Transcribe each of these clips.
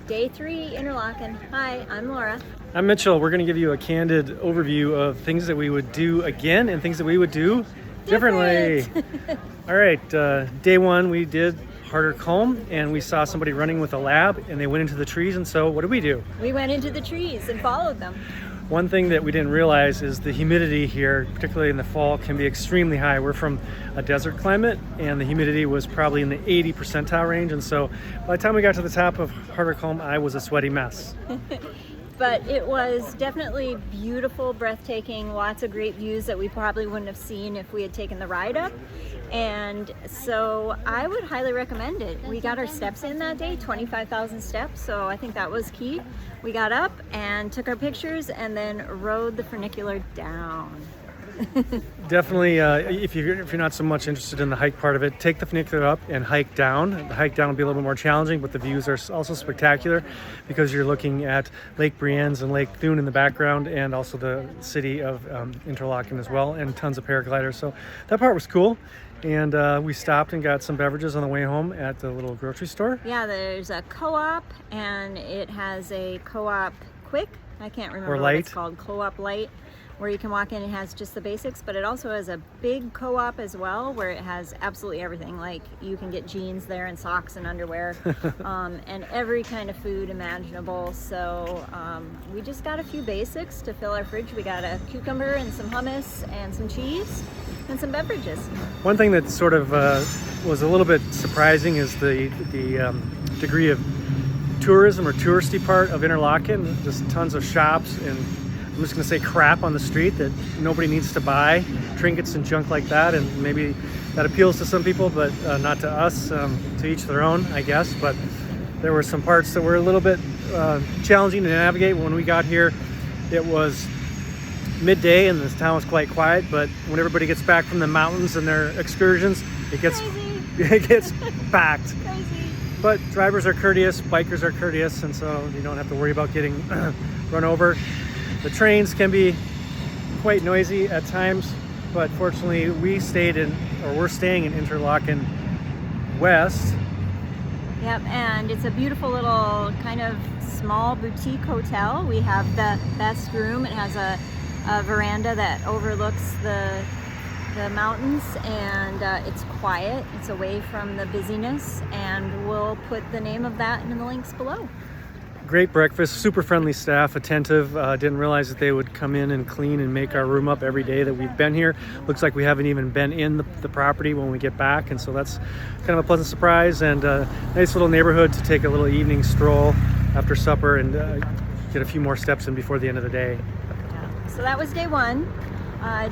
Day 3, Interlaken. Hi, I'm Laura. I'm Mitchell. We're going to give you a candid overview of things that we would do again and things that we would do differently. All right, day 1 we did harder comb and we saw somebody running with a lab and they went into the trees, and so what did we do? We went into the trees and followed them. One thing that we didn't realize is the humidity here, particularly in the fall, can be extremely high. We're from a desert climate and the humidity was probably in the 80 percentile range, and so by the time we got to the top of harder comb, I was a sweaty mess. But it was definitely beautiful, breathtaking, lots of great views that we probably wouldn't have seen if we had taken the ride up. And so I would highly recommend it. We got our steps in that day, 25,000 steps, so I think that was key. We got up and took our pictures and then rode the funicular down. Definitely, if you're not so much interested in the hike part of it, take the funicular up and hike down. The hike down will be a little bit more challenging, but the views are also spectacular because you're looking at Lake Brienz and Lake Thun in the background, and also the city of Interlaken as well, and tons of paragliders. So that part was cool. And we stopped and got some beverages on the way home at the little grocery store. Yeah, there's a co-op, and it has a co-op quick. I can't remember what it's called, co-op light, where you can walk in and it has just the basics, but it also has a big co-op as well where it has absolutely everything. Like you can get jeans there and socks and underwear and every kind of food imaginable. So we just got a few basics to fill our fridge. We got a cucumber and some hummus and some cheese and some beverages. One thing that sort of was a little bit surprising is the degree of tourism or touristy part of Interlaken. Just tons of shops and I'm just going to say crap on the street that nobody needs to buy, trinkets and junk like that, and maybe that appeals to some people, but not to us. To each their own, I guess. But there were some parts that were a little bit challenging to navigate. When we got here, it was midday and this town was quite quiet, but when everybody gets back from the mountains and their excursions, it gets packed. Crazy. But drivers are courteous, bikers are courteous, and so you don't have to worry about getting run over. The trains can be quite noisy at times, but fortunately we're staying in Interlaken West. Yep, and it's a beautiful little kind of small boutique hotel. We have the best room. It has a veranda that overlooks the mountains, and it's quiet. It's away from the busyness, and we'll put the name of that in the links below. Great breakfast, super friendly staff, attentive. Didn't realize that they would come in and clean and make our room up every day that we've been here. Looks like we haven't even been in the property when we get back, and so that's kind of a pleasant surprise, and a nice little neighborhood to take a little evening stroll after supper and get a few more steps in before the end of the day. Yeah. So that was day 1.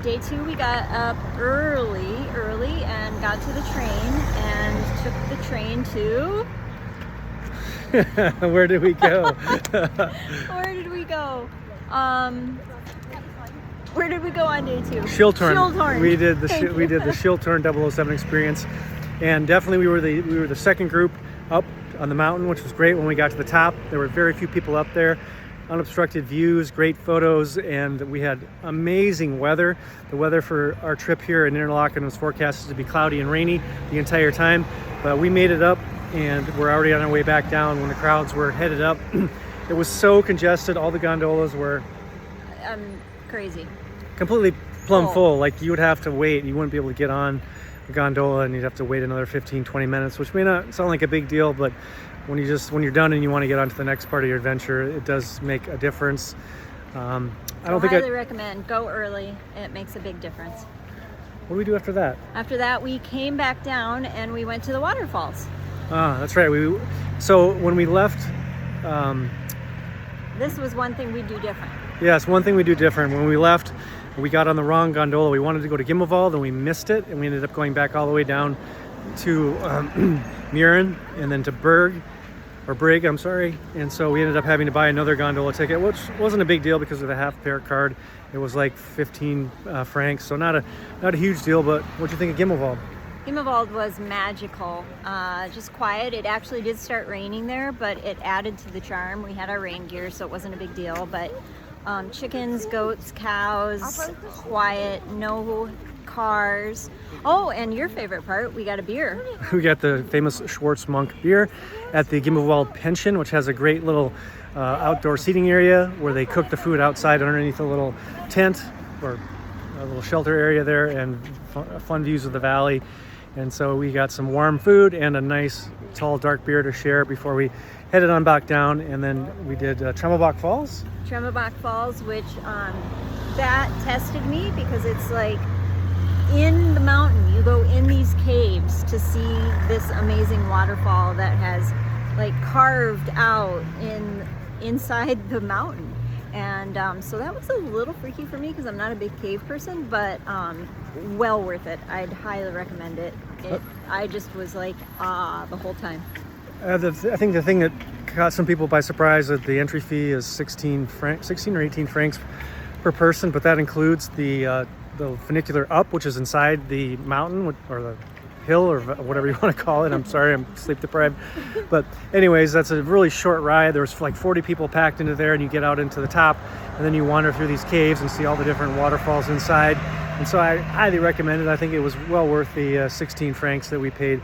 Day 2 we got up early and got to the train and took the train to... Where did we go? Where did we go? Where did we go on day 2? Schilthorn. We did the Schilthorn 007 experience, and definitely we were the second group up on the mountain, which was great. When we got to the top, there were very few people up there. Unobstructed views, great photos, and we had amazing weather. The weather for our trip here in Interlaken was forecasted to be cloudy and rainy the entire time, but we made it up. And we're already on our way back down when the crowds were headed up. It was so congested. All the gondolas were crazy. Completely plumb full. Like you would have to wait. You wouldn't be able to get on the gondola and you'd have to wait another 15-20 minutes, which may not sound like a big deal, but when you're done and you want to get on to the next part of your adventure, it does make a difference. I highly recommend. Go early. It makes a big difference. What do we do after that? After that, we came back down and we went to the waterfalls. That's right. So when we left, this was one thing we do different. Yes, one thing we do different. When we left, we got on the wrong gondola. We wanted to go to Gimmelwald and we missed it, and we ended up going back all the way down to Muren and then to Brig, I'm sorry. And so we ended up having to buy another gondola ticket, which wasn't a big deal because of the half fare card. It was like 15 francs, so not a huge deal. But what'd you think of Gimmelwald? Gimmelwald was magical, just quiet. It actually did start raining there, but it added to the charm. We had our rain gear, so it wasn't a big deal. But chickens, goats, cows, quiet, no cars. Oh, and your favorite part, we got a beer. We got the famous Schwartz Monk beer at the Gimmelwald Pension, which has a great little outdoor seating area where they cook the food outside underneath a little tent or a little shelter area there, and fun views of the valley. And so we got some warm food and a nice tall dark beer to share before we headed on back down. And then we did Tremmelbach Falls. Tremmelbach Falls, which that tested me because it's like in the mountain. You go in these caves to see this amazing waterfall that has like carved out inside the mountain. And so that was a little freaky for me because I'm not a big cave person, but well worth it. I'd highly recommend it. I just was like, the whole time. I think the thing that caught some people by surprise that the entry fee is 16 or 18 francs per person, but that includes the funicular up, which is inside the mountain or the hill or whatever you want to call it. I'm sorry, I'm sleep deprived. But anyways, that's a really short ride. There's like 40 people packed into there, and you get out into the top, and then you wander through these caves and see all the different waterfalls inside. And so I highly recommend it. I think it was well worth the 16 francs that we paid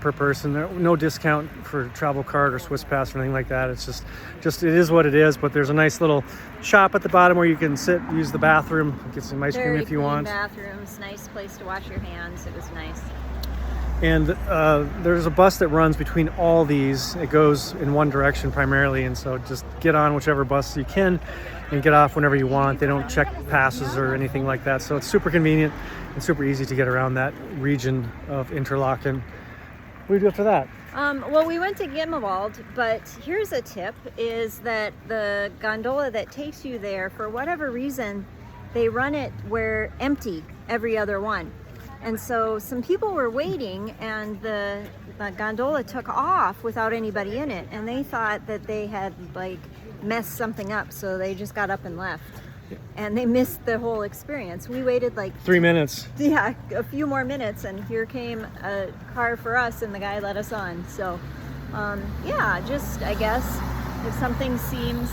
per person. No discount for travel card or Swiss pass or anything like that. It's just it is what it is. But there's a nice little shop at the bottom where you can sit, use the bathroom, get some ice cream if you want. Bathrooms, nice place to wash your hands. It was nice. And there's a bus that runs between all these. It goes in one direction primarily, and so just get on whichever bus you can and get off whenever you want. They don't check passes or anything like that, so it's super convenient and super easy to get around that region of Interlaken. What do you do after that? Well, we went to Gimmelwald, but here's a tip, is that the gondola that takes you there, for whatever reason, they run it where empty every other one. And so some people were waiting, and the gondola took off without anybody in it, and they thought that they had like messed something up, so they just got up and left. And they missed the whole experience. We waited like 3 minutes. Yeah, a few more minutes, and here came a car for us, and the guy let us on. So yeah, just I guess if something seems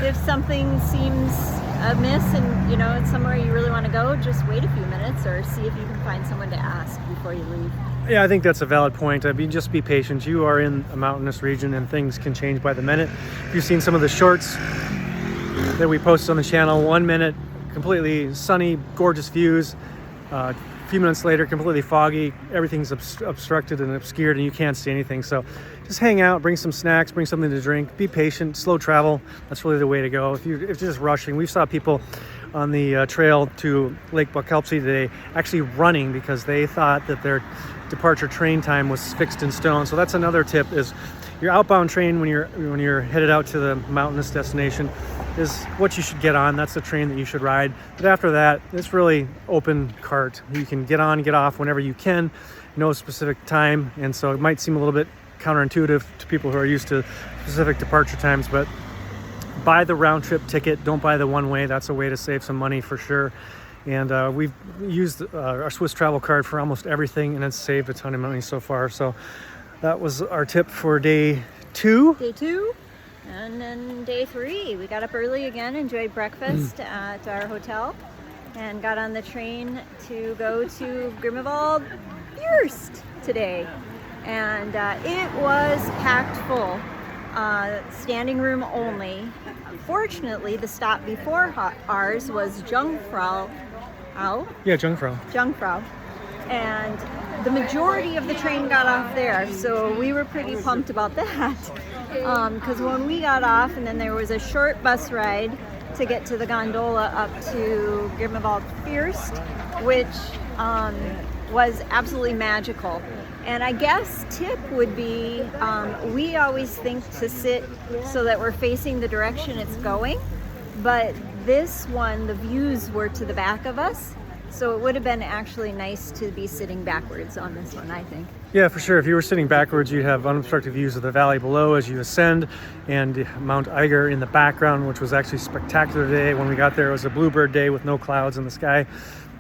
if something seems amiss and it's somewhere you really want to go, just wait a few minutes or see if you can find someone to ask before you leave. Yeah, I think that's a valid point. I mean, just be patient. You are in a mountainous region and things can change by the minute. If you've seen some of the shorts that we posted on the channel, 1 minute completely sunny, gorgeous views. A few minutes later, completely foggy. Everything's obstructed and obscured, and you can't see anything. So just hang out, bring some snacks, bring something to drink, be patient, slow travel. That's really the way to go. If you're just rushing, we saw people on the trail to Lake Bockelpsee today actually running because they thought that their departure train time was fixed in stone. So that's another tip, is your outbound train when you're headed out to the mountainous destination is what you should get on. That's the train that you should ride. But after that, it's really open cart. You can get on, get off whenever you can, no specific time. And so it might seem a little bit counterintuitive to people who are used to specific departure times, but buy the round trip ticket. Don't buy the one way. That's a way to save some money for sure. And we've used our Swiss travel card for almost everything, and it's saved a ton of money so far. So that was our tip for day 2. Day 2. And then day 3, we got up early again, enjoyed breakfast at our hotel, and got on the train to go to Grimmelwald Fürst today. And it was packed full, standing room only. Fortunately, the stop before ours was Jungfrau. Yeah, Jungfrau. Jungfrau. And the majority of the train got off there, so we were pretty pumped about that. Because when we got off, and then there was a short bus ride to get to the gondola up to Grimmelwald Fürst, which was absolutely magical. And I guess tip would be, we always think to sit so that we're facing the direction it's going, but this one, the views were to the back of us, so it would have been actually nice to be sitting backwards on this one, I think. Yeah, for sure. If you were sitting backwards, you'd have unobstructed views of the valley below as you ascend, and Mount Eiger in the background, which was actually spectacular today. When we got there, it was a bluebird day with no clouds in the sky,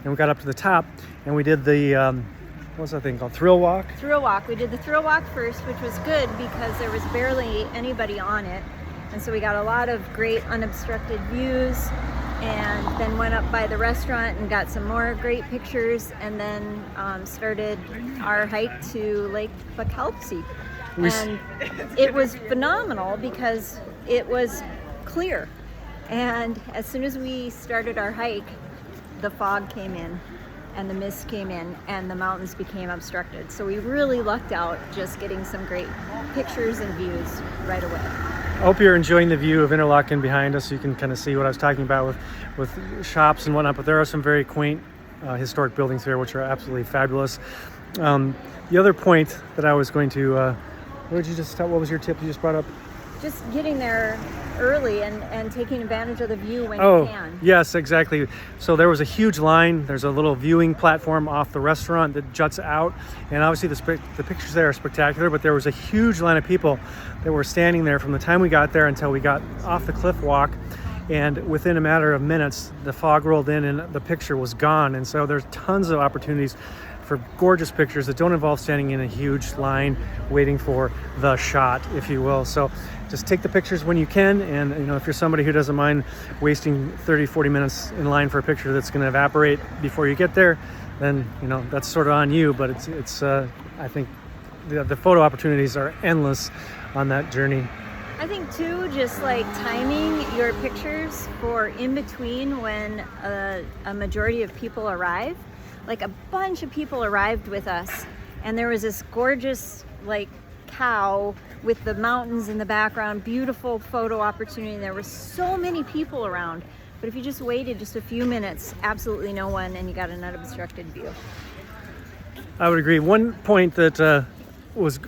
and we got up to the top, and we did the what's that thing called? Thrill walk? Thrill walk. We did the thrill walk first, which was good because there was barely anybody on it. And so we got a lot of great unobstructed views. and then went up by the restaurant and got some more great pictures, and then started our hike to Lake Bakalpsi. And it was phenomenal because it was clear. And as soon as we started our hike, the fog came in and the mist came in and the mountains became obstructed. So we really lucked out just getting some great pictures and views right away. I hope you're enjoying the view of Interlaken behind us. You can kind of see what I was talking about with shops and whatnot, but there are some very quaint historic buildings here, which are absolutely fabulous. The other point that I was going to, what was your tip you just brought up? Just getting there early and taking advantage of the view when you can. Yes, exactly. So there was a huge line. There's a little viewing platform off the restaurant that juts out, and obviously the pictures there are spectacular, but there was a huge line of people that were standing there from the time we got there until we got off the cliff walk, and within a matter of minutes the fog rolled in and the picture was gone. And so there's tons of opportunities for gorgeous pictures that don't involve standing in a huge line waiting for the shot, if you will. So just take the pictures when you can, and if you're somebody who doesn't mind wasting 30-40 minutes in line for a picture that's going to evaporate before you get there, then that's sort of on you. But it's I think the photo opportunities are endless on that journey. I think too, just like timing your pictures for in between when a majority of people arrive. Like a bunch of people arrived with us, and there was this gorgeous cow with the mountains in the background, beautiful photo opportunity. There were so many people around, but if you just waited just a few minutes, absolutely no one, and you got an unobstructed view. I would agree. One point that was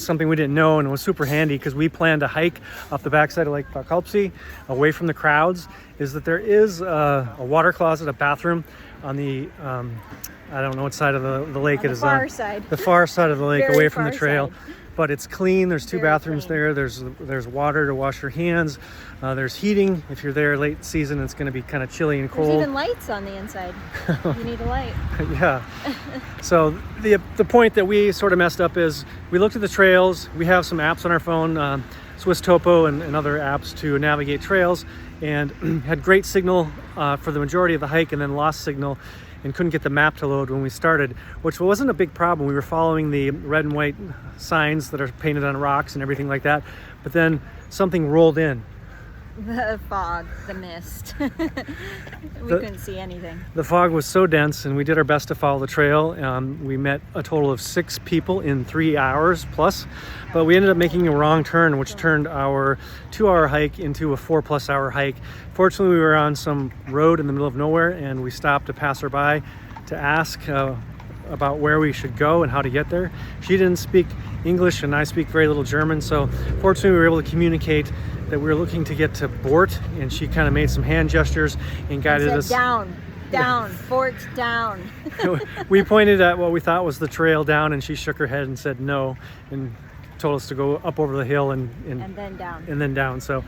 something we didn't know, and it was super handy because we planned to hike off the backside of Lake Bakalpsi away from the crowds, is that there is a water closet, a bathroom on the I don't know what side of the lake it is on. The far side of the lake, away from the trail. Side. But it's clean. There's two bathrooms there. There's water to wash your hands. There's heating. If you're there late season, it's going to be kind of chilly and cold. There's even lights on the inside. You need a light. Yeah. So the point that we sort of messed up is we looked at the trails. We have some apps on our phone, Swiss Topo and other apps to navigate trails, and had great signal for the majority of the hike, and then lost signal and couldn't get the map to load when we started, which wasn't a big problem. We were following the red and white signs that are painted on rocks and everything like that, but then something rolled in. The fog, the mist. We couldn't see anything. The fog was so dense, and we did our best to follow the trail. We met a total of 6 people in 3 hours plus, but we ended up making a wrong turn, which turned our 2-hour hike into a 4+ hour hike. Fortunately, we were on some road in the middle of nowhere, and we stopped a passerby to ask about where we should go and how to get there. She didn't speak English, and I speak very little German, so fortunately we were able to communicate that we were looking to get to Bort, and she kind of made some hand gestures and guided us down, Bort down. We pointed at what we thought was the trail down, and she shook her head and said no, and told us to go up over the hill and then down. So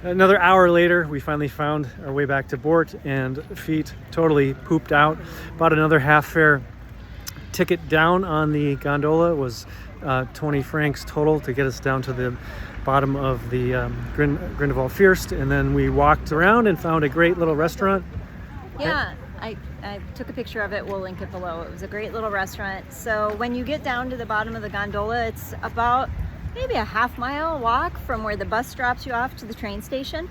another hour later, we finally found our way back to Bort, and feet totally pooped out. Bought another half-fare ticket down on the gondola. Was 20 francs total to get us down to the bottom of the Grindelwald Fürst, and then we walked around and found a great little restaurant. Yeah, I took a picture of it. We'll link it below. It was a great little restaurant. So when you get down to the bottom of the gondola, it's about maybe a half-mile walk from where the bus drops you off to the train station.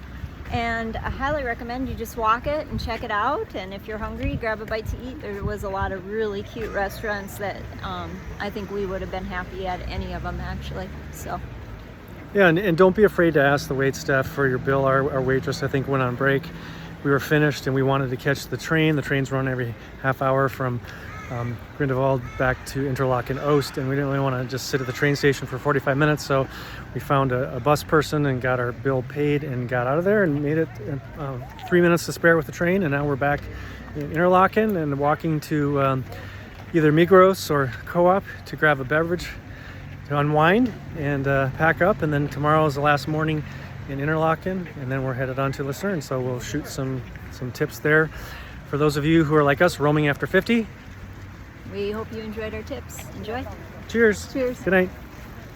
And I highly recommend you just walk it and check it out. And if you're hungry, grab a bite to eat. There was a lot of really cute restaurants that I think we would have been happy at any of them, actually. So. Yeah, and don't be afraid to ask the wait staff for your bill. Our waitress, I think, went on break. We were finished, and we wanted to catch the train. The trains run every half hour from Grindelwald back to Interlaken Oost, and we didn't really want to just sit at the train station for 45 minutes, so we found a bus person and got our bill paid and got out of there and made it 3 minutes to spare with the train. And now we're back in Interlaken and walking to either Migros or Co-op to grab a beverage to unwind and pack up. And then tomorrow is the last morning in Interlaken, and then we're headed on to Lucerne, so we'll shoot some tips there for those of you who are like us, roaming after 50. We hope you enjoyed our tips. Enjoy. Cheers. Cheers. Good night.